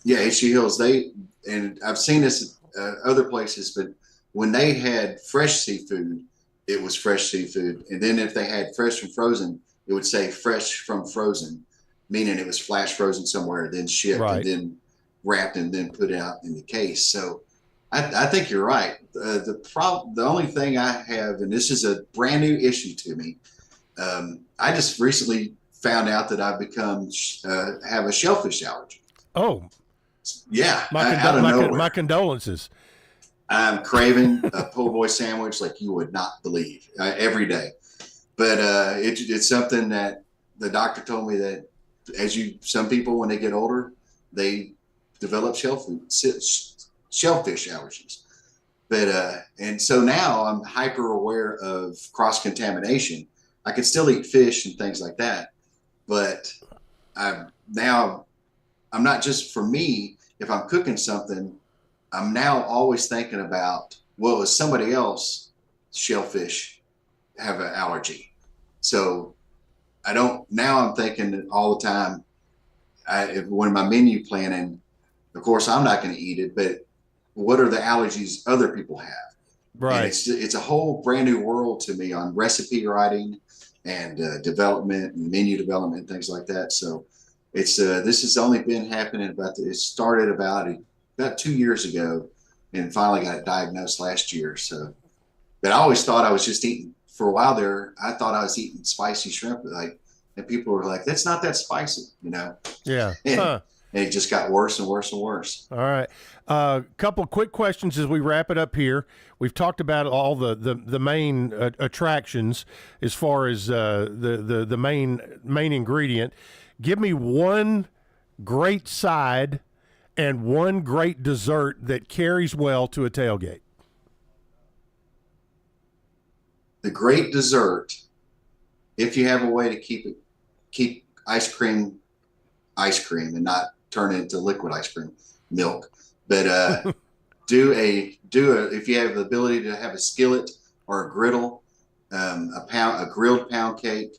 Yeah, H.G. Hills. And I've seen this at other places, but when they had fresh seafood, it was fresh seafood. And then if they had fresh from frozen, it would say fresh from frozen, meaning it was flash frozen somewhere, then shipped, and then wrapped, and then put out in the case. So I think you're right. The only thing I have, and this is a brand new issue to me, I just recently found out that I've become have a shellfish allergy. Oh, yeah! My condolences. I'm craving a po' boy sandwich like you would not believe every day. But it's something that the doctor told me that some people, when they get older, they develop shellfish allergies. But and so now I'm hyper aware of cross contamination. I can still eat fish and things like that, but I'm not just, for me, if I'm cooking something, I'm now always thinking about, well, is somebody else shellfish have an allergy? So now I'm thinking all the time, when my menu planning, of course, I'm not going to eat it, but what are the allergies other people have? Right. And it's a whole brand new world to me on recipe writing and development and menu development and things like that. So this has only been happening it started about 2 years ago, and finally got it diagnosed last year. So, but I always thought I was just eating, for a while there, I thought I was eating spicy shrimp, and people were like, that's not that spicy, Yeah. And it just got worse and worse and worse. All right. Couple quick questions as we wrap it up here. We've talked about all the main attractions as far as the main ingredient. Give me one great side and one great dessert that carries well to a tailgate. The great dessert, if you have a way to keep ice cream and not turn it into liquid ice cream, milk. But if you have the ability to have a skillet or a griddle, a grilled pound cake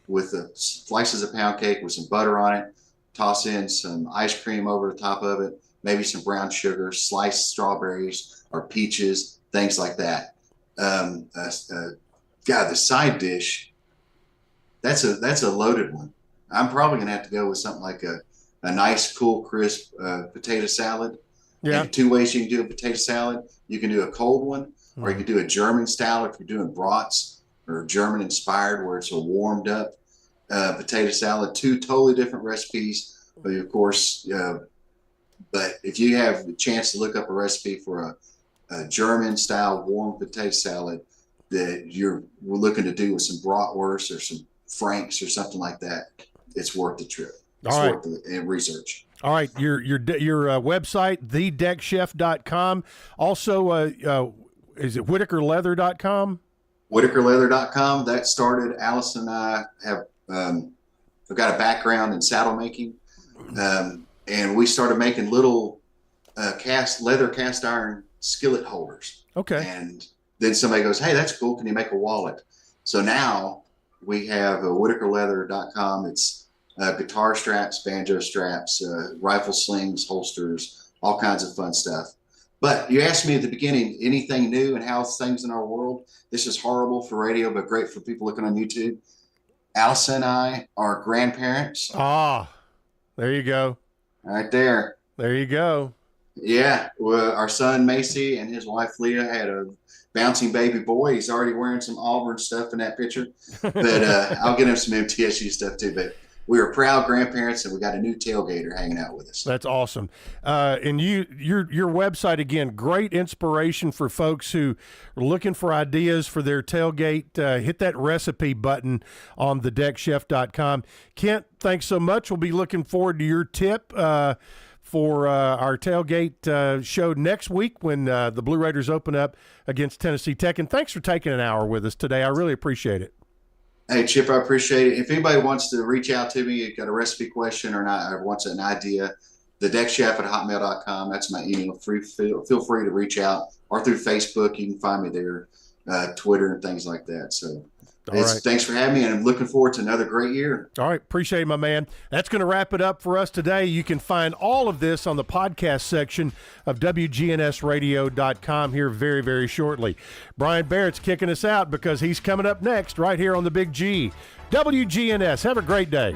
with slices of pound cake with some butter on it, toss in some ice cream over the top of it, maybe some brown sugar, sliced strawberries, or peaches, things like that. God, the side dish, that's a loaded one. I'm probably gonna have to go with something like a nice, cool, crisp potato salad. Yeah. And 2 ways you can do a potato salad. You can do a cold one, or you can do a German style if you're doing brats, or German inspired where it's a warmed up potato salad. 2 totally different recipes, but of course. But if you have the chance to look up a recipe for a German style warm potato salad that we're looking to do with some bratwurst or some franks or something like that, it's worth the trip. It's worth the research. All right, your website, thedeckchef.com. Also, is it whitakerleather.com? whitakerleather.com. That started, Allison and I have I've got a background in saddle making, and we started making little leather cast iron skillet holders. Okay. And then somebody goes, hey, that's cool. Can you make a wallet? So now we have whitakerleather.com. It's guitar straps, banjo straps, rifle slings, holsters, all kinds of fun stuff. But you asked me at the beginning, anything new and how's things in our world? This is horrible for radio, but great for people looking on YouTube. Allison and I are grandparents. Ah, there you go. Right there. There you go. Yeah. Well, our son, Macy, and his wife, Leah, had a bouncing baby boy. He's already wearing some Auburn stuff in that picture. But I'll get him some MTSU stuff too. But we are proud grandparents, and we got a new tailgater hanging out with us. That's awesome. And your website, again, great inspiration for folks who are looking for ideas for their tailgate. Hit that recipe button on thedeckchef.com. Kent, thanks so much. We'll be looking forward to your tip for our tailgate show next week when the Blue Raiders open up against Tennessee Tech. And thanks for taking an hour with us today. I really appreciate it. Hey, Chip, I appreciate it. If anybody wants to reach out to me, got a recipe question or wants an idea, thedeckchef@hotmail.com. That's my email. Feel free to reach out, or through Facebook. You can find me there, Twitter and things like that. So thanks for having me, and I'm looking forward to another great year. All right. Appreciate it, my man. That's going to wrap it up for us today. You can find all of this on the podcast section of WGNSradio.com here very, very shortly. Brian Barrett's kicking us out because he's coming up next right here on the Big G. WGNS. Have a great day.